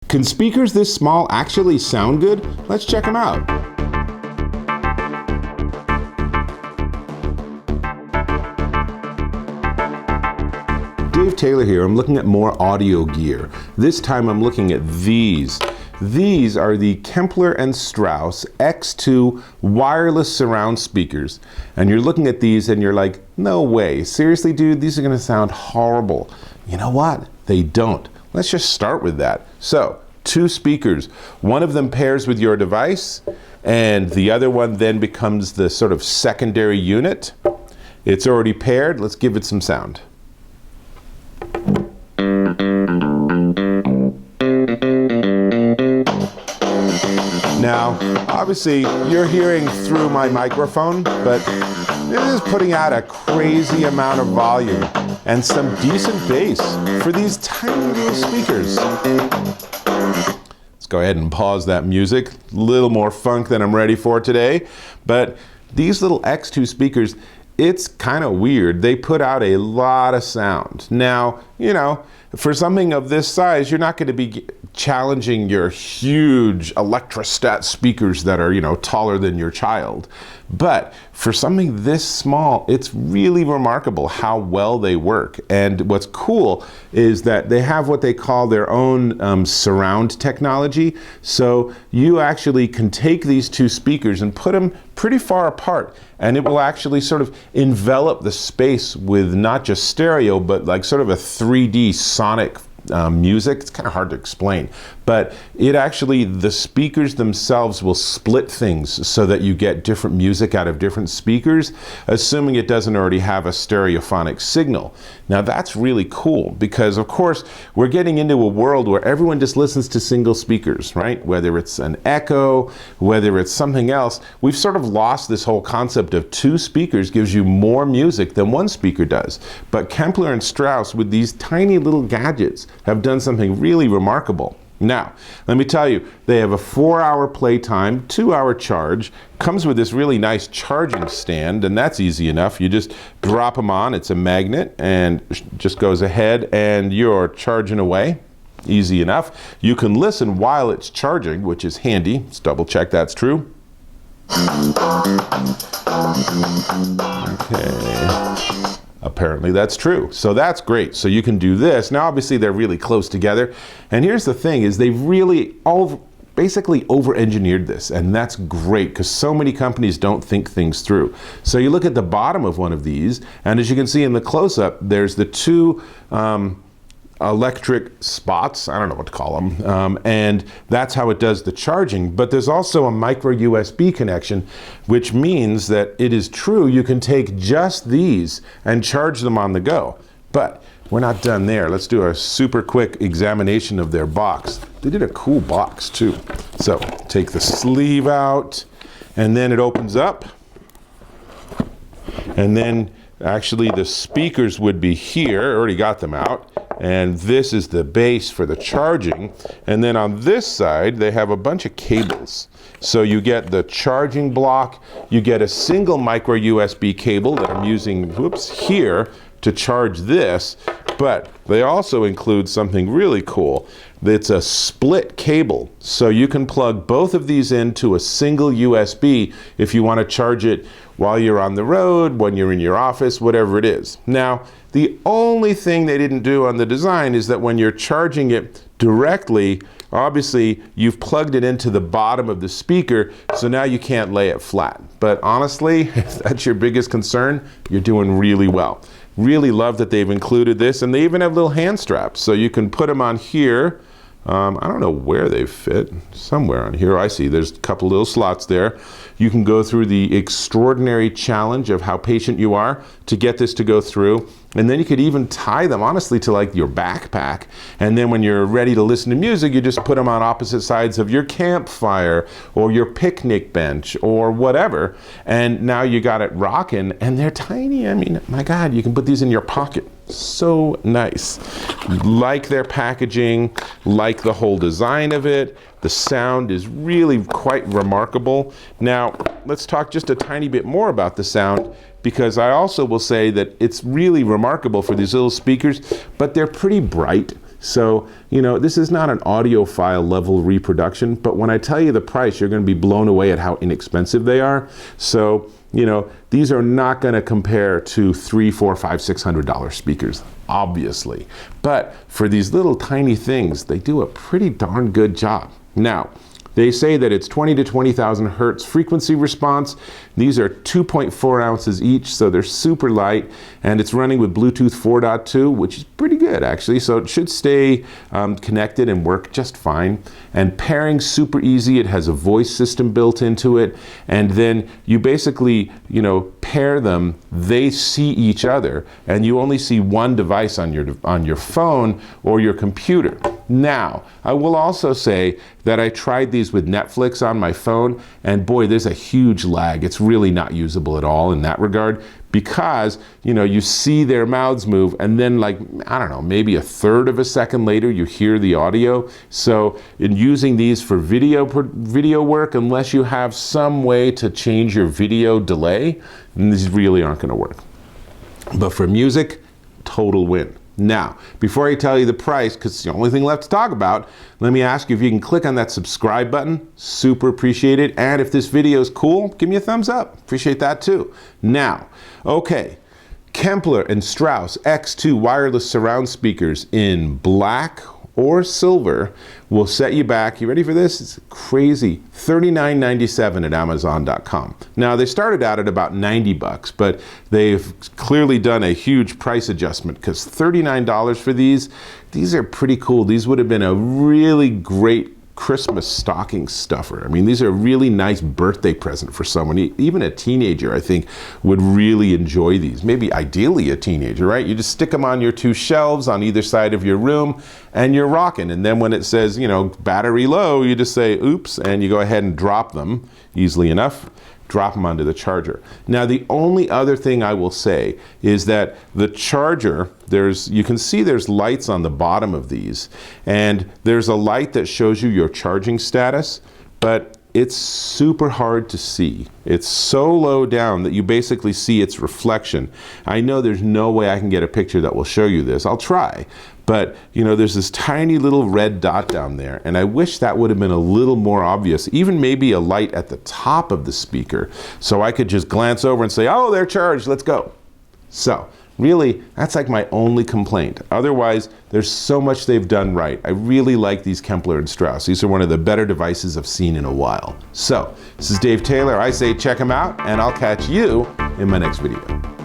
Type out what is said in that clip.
Can speakers this small actually sound good? Let's check them out. Dave Taylor here. I'm looking at more audio gear. This time I'm looking at these. These are the Kempler Strauss X2 wireless surround speakers. And you're looking at these and you're like, no way. Seriously, dude, these are going to sound horrible. You know what? They don't. Let's just start with that. So, 2 speakers. One of them pairs with your device, and the other one then becomes the sort of secondary unit. It's already paired. Let's give it some sound. Now, obviously, you're hearing through my microphone, but this is putting out a crazy amount of volume and some decent bass for these tiny little speakers. Let's go ahead and pause that music. A little more funk than I'm ready for today, but these little X2 speakers, it's kind of weird. They put out a lot of sound. Now, you know, for something of this size, you're not going to be challenging your huge electrostat speakers that are, you know, taller than your child. But for something this small, it's really remarkable how well they work. And what's cool is that they have what they call their own surround technology. So you actually can take these 2 speakers and put them pretty far apart, and it will actually sort of envelop the space with not just stereo, but like sort of a 3D sonic music. It's kind of hard to explain, but it actually, the speakers themselves will split things so that you get different music out of different speakers, assuming it doesn't already have a stereophonic signal. Now that's really cool because, of course, we're getting into a world where everyone just listens to single speakers, right? Whether it's an echo, whether it's something else, we've sort of lost this whole concept of 2 speakers gives you more music than 1 speaker does. But Kempler Strauss, with these tiny little gadgets, have done something really remarkable. Now, let me tell you, they have a 4-hour playtime, 2-hour charge, comes with this really nice charging stand, and that's easy enough. You just drop them on, it's a magnet, and just goes ahead, and you're charging away. Easy enough. You can listen while it's charging, which is handy. Let's double check that's true. Okay. Apparently that's true. So that's great. So you can do this. Now obviously they're really close together. And here's the thing is they've really basically over-engineered this, and that's great because so many companies don't think things through. So you look at the bottom of one of these, and as you can see in the close-up, there's the 2 electric spots, I don't know what to call them, and that's how it does the charging. But there's also a micro USB connection, which means that it is true you can take just these and charge them on the go. But we're not done there. Let's do a super quick examination of their box. They did a cool box too. So take the sleeve out, and then it opens up, and then actually the speakers would be here. I already got them out. And this is the base for the charging. And then on this side, they have a bunch of cables. So you get the charging block, you get a single micro USB cable that I'm using, here to charge this, but they also include something really cool. It's a split cable. So you can plug both of these into a single USB if you want to charge it while you're on the road, when you're in your office, whatever it is. Now, the only thing they didn't do on the design is that when you're charging it directly, obviously you've plugged it into the bottom of the speaker, so now you can't lay it flat. But honestly, if that's your biggest concern, you're doing really well. Really love that they've included this, and they even have little hand straps, so you can put them on here. I don't know where they fit, somewhere on here. I see there's a couple little slots there. You can go through the extraordinary challenge of how patient you are to get this to go through. And then you could even tie them, honestly, to like your backpack. And then when you're ready to listen to music, you just put them on opposite sides of your campfire or your picnic bench or whatever. And now you got it rocking, and they're tiny. I mean, my God, you can put these in your pocket. So nice. Like their packaging, like the whole design of it. The sound is really quite remarkable. Now, let's talk just a tiny bit more about the sound, because I also will say that it's really remarkable for these little speakers, but they're pretty bright. So, you know, this is not an audiophile level reproduction, but when I tell you the price, you're going to be blown away at how inexpensive they are. So, you know, these are not going to compare to $300, $400, $500, $600 speakers, obviously. But for these little tiny things, they do a pretty darn good job. Now, they say that it's 20 to 20,000 hertz frequency response. These are 2.4 ounces each, so they're super light, and it's running with Bluetooth 4.2, which is pretty good actually, so it should stay connected and work just fine. And pairing super easy. It has a voice system built into it, and then you basically, you know, pair them. They see each other, and you only see one device on your phone or your computer. Now, I will also say that I tried these with Netflix on my phone, and boy, there's a huge lag. It's really not usable at all in that regard, because, you know, you see their mouths move, and then, like, I don't know, maybe a third of a second later you hear the audio. So in using these for video work, unless you have some way to change your video delay, these really aren't going to work. But for music, total win. Now, before I tell you the price, because it's the only thing left to talk about, let me ask you if you can click on that subscribe button. Super appreciate it. And if this video is cool, give me a thumbs up. Appreciate that too. Now, okay, Kempler and Strauss X2 wireless surround speakers in black or silver will set you back, you ready for this? It's crazy, $39.97 at Amazon.com. Now, they started out at about $90, but they've clearly done a huge price adjustment, because $39 for these are pretty cool. These would have been a really great Christmas stocking stuffer. I mean, these are a really nice birthday present for someone. Even a teenager, I think, would really enjoy these. Maybe ideally a teenager, right? You just stick them on your two shelves on either side of your room, and you're rocking. And then when it says, you know, battery low, you just say, oops, and you go ahead and drop them easily enough. Drop them onto the charger. Now, the only other thing I will say is that the charger, you can see there's lights on the bottom of these, and there's a light that shows you your charging status, but it's super hard to see. It's so low down that you basically see its reflection. I know there's no way I can get a picture that will show you this. I'll try. But, you know, there's this tiny little red dot down there, and I wish that would have been a little more obvious, even maybe a light at the top of the speaker, so I could just glance over and say, oh, they're charged, let's go. So, really, that's like my only complaint. Otherwise, there's so much they've done right. I really like these Kempler and Strauss. These are one of the better devices I've seen in a while. So, this is Dave Taylor. I say check them out, and I'll catch you in my next video.